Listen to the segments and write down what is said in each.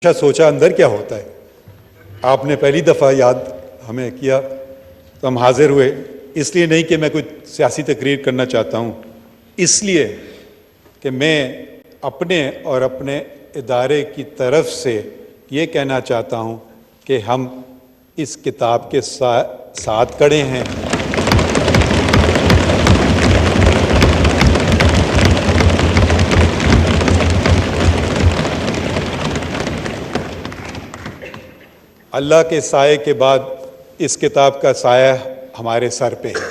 अच्छा सोचा अंदर क्या होता है। आपने पहली दफ़ा याद हमें किया तो हम हाजिर हुए, इसलिए नहीं कि मैं कोई सियासी तकरीर करना चाहता हूँ, इसलिए कि मैं अपने और अपने इदारे की तरफ से ये कहना चाहता हूँ कि हम इस किताब के साथ खड़े हैं। अल्लाह के साए के बाद इस किताब का साया हमारे सर पे है।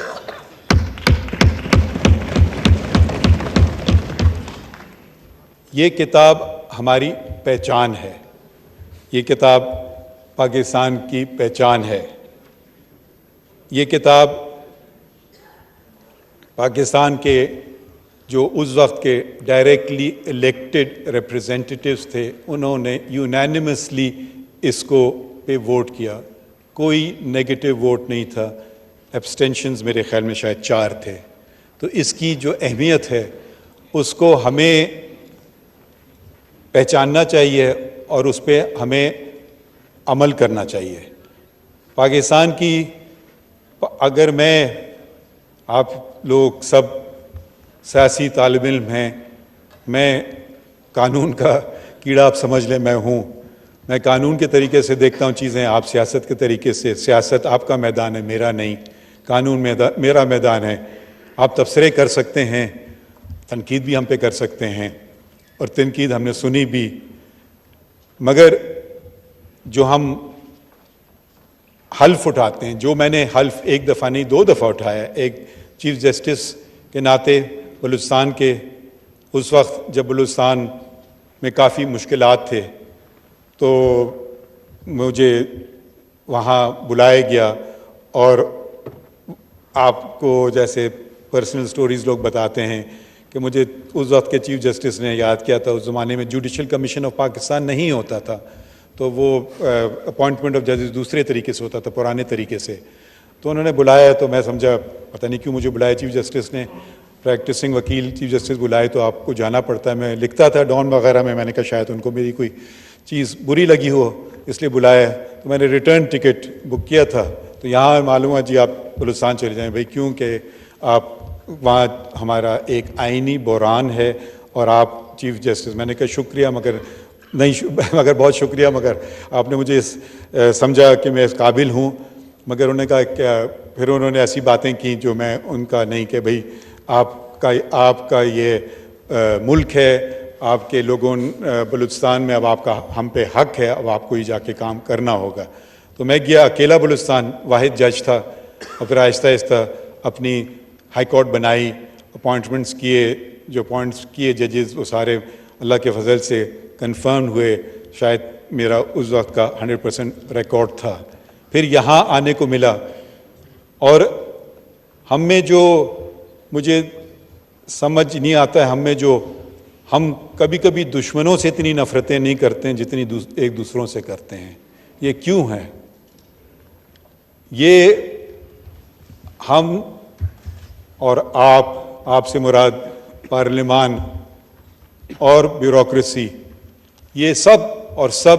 ये किताब हमारी पहचान है, ये किताब पाकिस्तान की पहचान है। ये किताब पाकिस्तान के जो उस वक्त के डायरेक्टली इलेक्टेड रिप्रेजेंटेटिव्स थे, उन्होंने यूनानिमसली इसको पे वोट किया, कोई नेगेटिव वोट नहीं था। एब्सटेंशंस मेरे ख्याल में शायद 4 थे। तो इसकी जो अहमियत है उसको हमें पहचानना चाहिए और उस पर हमें अमल करना चाहिए। पाकिस्तान की, अगर आप लोग सब सियासी तालिब इल्म हैं, मैं कानून का कीड़ा आप समझ लें, मैं कानून के तरीके से देखता हूँ चीज़ें, आप सियासत के तरीके से। सियासत आपका मैदान है, मेरा नहीं। कानून मेरा मैदान है। आप तबसरे कर सकते हैं, तनकीद भी हम पे कर सकते हैं और तनकीद हमने सुनी भी, मगर जो हम हल्फ उठाते हैं, जो मैंने हल्फ एक दफ़ा नहीं 2 दफ़ा उठाया, एक चीफ जस्टिस के नाते बलूचिस्तान के, उस वक्त जब बलूचिस्तान में काफ़ी मुश्किलात थे तो मुझे वहाँ बुलाया गया और आपको जैसे पर्सनल स्टोरीज़ लोग बताते हैं कि मुझे उस वक्त के चीफ जस्टिस ने याद किया था। उस ज़माने में जुडिशल कमीशन ऑफ पाकिस्तान नहीं होता था, तो वो अपॉइंटमेंट ऑफ जजेस दूसरे तरीके से होता था, पुराने तरीके से। तो उन्होंने बुलाया तो मैं समझा, पता नहीं क्यों मुझे बुलाया चीफ जस्टिस ने, प्रैक्टिसिंग वकील चीफ जस्टिस बुलाए तो आपको जाना पड़ता है। मैं लिखता था डॉन वगैरह में, मैंने कहा शायद उनको मेरी कोई चीज़ बुरी लगी हो इसलिए बुलाया। तो मैंने रिटर्न टिकट बुक किया था, तो यहाँ मालूम हुआ जी आप बलूचिस्तान चले जाएं। भाई क्यों? कि आप वहाँ हमारा एक आइनी बहरान है और आप चीफ जस्टिस। मैंने कहा शुक्रिया, मगर बहुत शुक्रिया, मगर आपने मुझे समझा कि मैं इस काबिल हूँ। मगर उन्होंने कहा क्या, फिर उन्होंने ऐसी बातें की जो मैं उनका नहीं, कि भाई आपका ये मुल्क है, आपके लोगों बलूचिस्तान में, अब आपका हम पे हक है, अब आपको ही जाके काम करना होगा। तो मैं गया, अकेला बलूचिस्तान, वाहिद जज था, और फिर आहिस्ता आहिस्ता अपनी हाई कोर्ट बनाई, अपॉइंटमेंट्स किए, जो अपॉइंट्स किए जजेस वो सारे अल्लाह के फजल से कंफर्म हुए। शायद मेरा उस वक्त का 100% रिकॉर्ड था। फिर यहाँ आने को मिला और हम में जो, मुझे समझ नहीं आता है, हम कभी कभी दुश्मनों से इतनी नफ़रतें नहीं करते हैं जितनी एक दूसरों से करते हैं। ये क्यों है? ये हम और आपसे मुराद पार्लिमान और ब्यूरोक्रेसी, ये सब और सब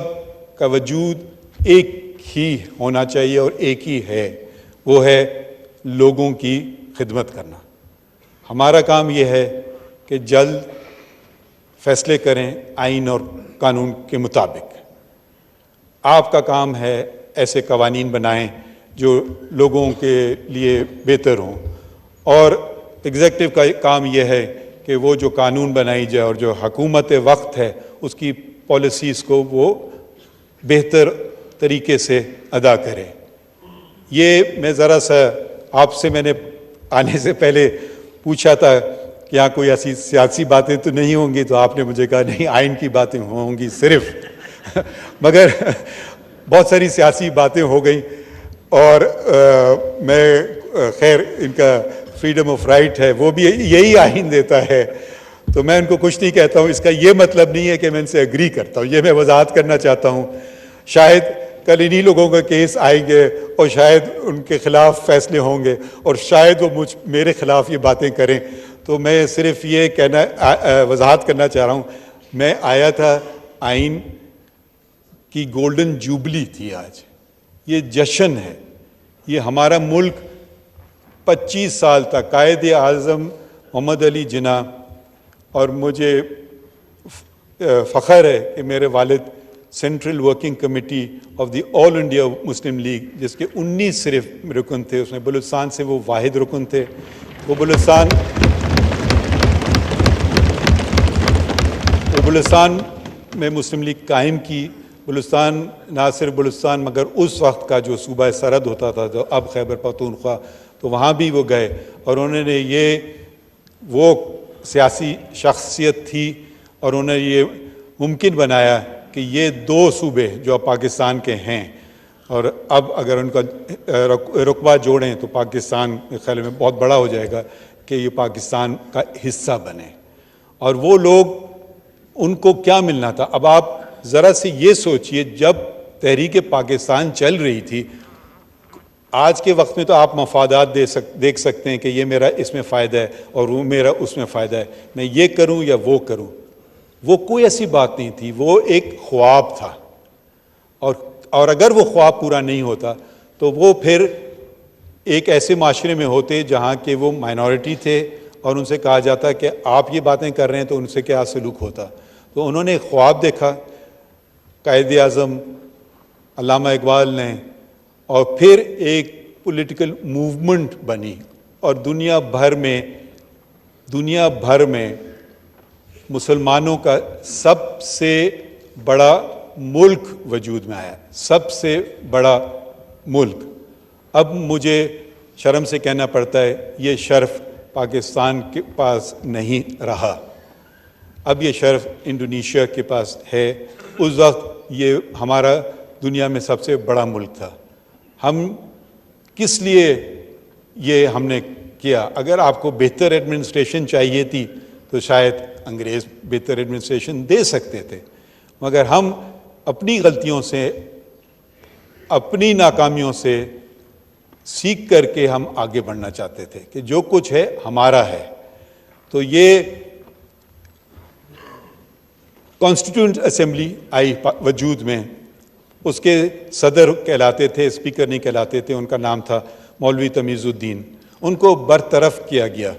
का वजूद एक ही होना चाहिए और एक ही है, वो है लोगों की खिदमत करना। हमारा काम ये है कि जल्द फैसले करें आइन और कानून के मुताबिक। आपका काम है ऐसे कवानीन बनाएं जो लोगों के लिए बेहतर हों, और एग्जीक्यूटिव का काम यह है कि वो जो कानून बनाई जाए और जो हुकूमत वक्त है उसकी पॉलिसीज़ को वो बेहतर तरीके से अदा करे। ये मैं ज़रा सा आपसे, मैंने आने से पहले पूछा था कि यहाँ कोई ऐसी सियासी बातें तो नहीं होंगी, तो आपने मुझे कहा नहीं, आइन की बातें होंगी सिर्फ मगर बहुत सारी सियासी बातें हो गई और मैं खैर, इनका फ्रीडम ऑफ राइट है, वो भी यही आइन देता है, तो मैं उनको कुछ नहीं कहता हूँ। इसका ये मतलब नहीं है कि मैं इनसे एग्री करता हूँ, ये मैं वजाहत करना चाहता हूँ। शायद कल इन्हीं लोगों का केस आएंगे और शायद उनके खिलाफ फैसले होंगे और शायद वो मेरे खिलाफ ये बातें करें। तो मैं सिर्फ ये कहना, वजाहत करना चाह रहा हूँ, मैं आया था आइन की गोल्डन जुबली थी आज, ये जश्न है। ये हमारा मुल्क 25 साल तक कायद आज़म मोहम्मद अली जिन्ना, और मुझे फ़ख्र है कि मेरे वालिद central working committee of the all India Muslim league, जिसके 19 सिर्फ रुकन थे, उसमें बलूचिस्तान से वो वाहिद रुकन थे। वो बलूचिस्तान में मुस्लिम लीग कायम की। बलूचिस्तान, ना सिर्फ बलूचिस्तान मगर उस वक्त का जो सूबा सरहद होता था, जो अब खैबर पख्तूनख्वा, तो वहाँ भी वो गए और उन्होंने वो सियासी शख्सियत थी और उन्होंने ये मुमकिन बनाया कि ये दो सूबे जो अब पाकिस्तान के हैं, और अब अगर उनका रुकबा जोड़ें तो पाकिस्तान मेरे ख्याल में बहुत बड़ा हो जाएगा कि ये पाकिस्तान का हिस्सा बने। और वो लोग, उनको क्या मिलना था? अब आप ज़रा से ये सोचिए, जब तहरीक पाकिस्तान चल रही थी, आज के वक्त में तो आप मफादात देख सकते हैं कि ये मेरा इसमें फ़ायदा है और वो मेरा उसमें फ़ायदा है, मैं ये करूं या वो करूं। वो कोई ऐसी बात नहीं थी, वो एक ख्वाब था। और अगर वो ख्वाब पूरा नहीं होता तो वो फिर एक ऐसे माशरे में होते जहाँ के वो माइनॉरिटी थे और उनसे कहा जाता कि आप ये बातें कर रहे हैं तो उनसे क्या सलूक होता। तो उन्होंने एक ख्वाब देखा, कायद आज़म अल्लामा इकबाल ने, और फिर एक पॉलिटिकल मूवमेंट बनी और दुनिया भर में मुसलमानों का सबसे बड़ा मुल्क वजूद में आया, सबसे बड़ा मुल्क। अब मुझे शर्म से कहना पड़ता है, ये शर्फ पाकिस्तान के पास नहीं रहा, अब ये शर्फ इंडोनेशिया के पास है। उस वक्त ये हमारा दुनिया में सबसे बड़ा मुल्क था। हम किस लिए ये हमने किया? अगर आपको बेहतर एडमिनिस्ट्रेशन चाहिए थी तो शायद अंग्रेज़ बेहतर एडमिनिस्ट्रेशन दे सकते थे, मगर हम अपनी गलतियों से, अपनी नाकामियों से सीख करके हम आगे बढ़ना चाहते थे कि जो कुछ है हमारा है। तो ये कॉन्स्टिट्यूंट असेंबली आई वजूद में, उसके सदर कहलाते थे, स्पीकर नहीं कहलाते थे, उनका नाम था मौलवी तमीज़ुद्दीन। उनको बरतरफ किया गया,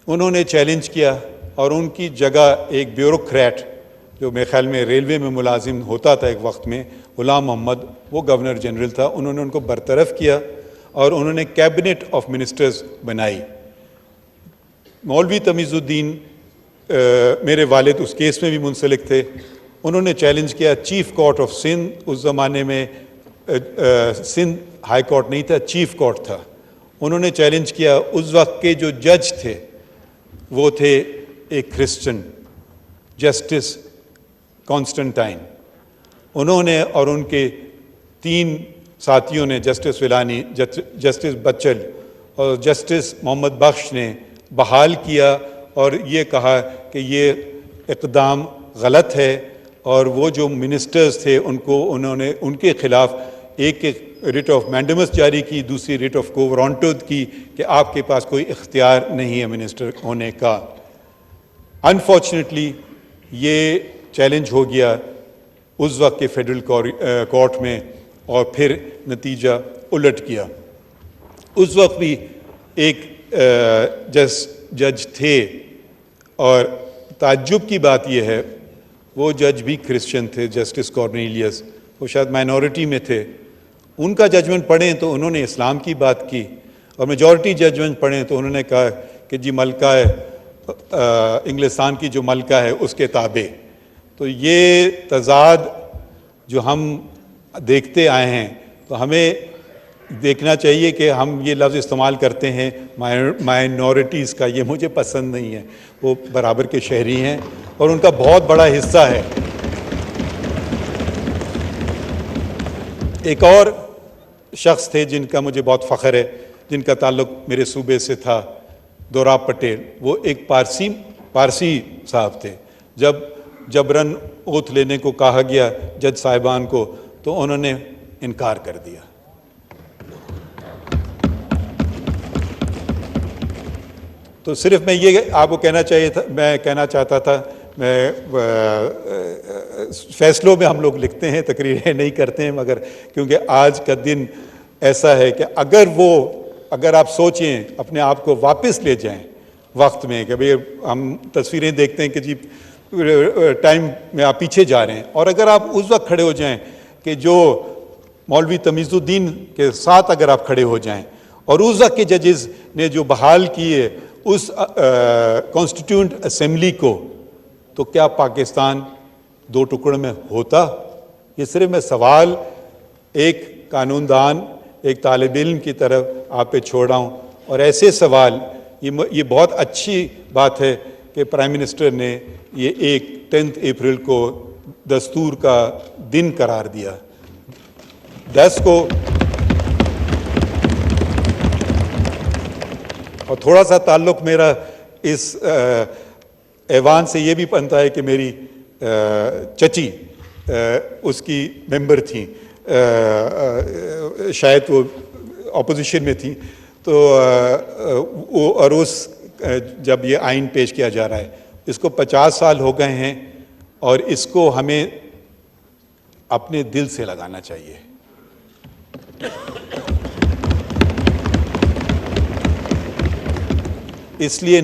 उन्होंने चैलेंज किया और उनकी जगह एक ब्यूरोक्रेट जो मेरे ख्याल में रेलवे में मुलाजिम होता था एक वक्त में, गुलाम मोहम्मद, वो गवर्नर जनरल था, उन्होंने उनको बरतरफ किया और उन्होंने कैबिनेट ऑफ मिनिस्टर्स बनाई। मौलवी तमीज़ुद्दीन, मेरे वालिद उस केस में भी मुंसलिक थे, उन्होंने चैलेंज किया चीफ़ कोर्ट ऑफ सिंध, उस ज़माने में सिंध हाई कोर्ट नहीं था, चीफ़ कोर्ट था। उन्होंने चैलेंज किया, उस वक्त के जो जज थे वो थे एक क्रिश्चियन, जस्टिस कॉन्स्टेंटाइन। उन्होंने और उनके 3 साथियों ने, जस्टिस विलानी, जस्टिस बच्चल और जस्टिस मोहम्मद बख्श ने बहाल किया और ये कहा कि ये इक़दाम गलत है, और वो जो मिनिस्टर्स थे उन्होंने उनके ख़िलाफ़ एक रिट ऑफ मैंडेमस जारी की, दूसरी रिट ऑफ को वारंट की कि आपके पास कोई इख्तियार नहीं है मिनिस्टर होने का। अनफॉर्चुनेटली ये चैलेंज हो गया उस वक्त के फेडरल कोर्ट में और फिर नतीजा उलट गया। उस वक्त भी एक जज थे और ताज्जुब की बात यह है, वो जज भी क्रिश्चियन थे, जस्टिस कॉर्नेलियस, वो शायद माइनॉरिटी में थे। उनका जजमेंट पढ़ें तो उन्होंने इस्लाम की बात की, और मेजॉरिटी जजमेंट पढ़ें तो उन्होंने कहा कि जी मलका है, इंग्लिस्तान की जो मलका है उसके ताबे। तो ये तज़ाद जो हम देखते आए हैं, तो हमें देखना चाहिए कि हम ये लफ्ज़ इस्तेमाल करते हैं माइनॉरिटीज़ का, ये मुझे पसंद नहीं है। वो बराबर के शहरी हैं और उनका बहुत बड़ा हिस्सा है। एक और शख्स थे जिनका मुझे बहुत फ़ख्र है, जिनका ताल्लुक़ मेरे सूबे से था, दोराब पटेल। वो एक पारसी साहब थे। जब जबरन ओथ लेने को कहा गया जज साहिबान को, तो उन्होंने इनकार कर दिया। तो सिर्फ मैं कहना चाहता था, फैसलों में हम लोग लिखते हैं, तकरीरें नहीं करते हैं, मगर क्योंकि आज का दिन ऐसा है कि अगर आप सोचें, अपने आप को वापस ले जाएं वक्त में कि भाई हम तस्वीरें देखते हैं कि जी टाइम में आप पीछे जा रहे हैं, और अगर आप उस वक्त खड़े हो जाएं कि जो मौलवी तमीज़ुद्दीन के साथ अगर आप खड़े हो जाएं और उस वक्त के जजेस ने जो बहाल किए उस कॉन्स्टिट्यूएंट असेंबली को, तो क्या पाकिस्तान दो टुकड़ों में होता? ये सिर्फ मैं सवाल एक कानूनदान, एक तालिब इल्म की तरफ आप पे छोड़ रहा हूँ। और ऐसे सवाल, ये बहुत अच्छी बात है कि प्राइम मिनिस्टर ने ये 10 अप्रैल को दस्तूर का दिन करार दिया। 10 को, और थोड़ा सा ताल्लुक़ मेरा इस ऐवान से ये भी बनता है कि मेरी चची उसकी मेंबर थी, शायद वो अपोजिशन में थी, तो और जब ये आइन पेश किया जा रहा है, इसको 50 साल हो गए हैं और इसको हमें अपने दिल से लगाना चाहिए। इसलिए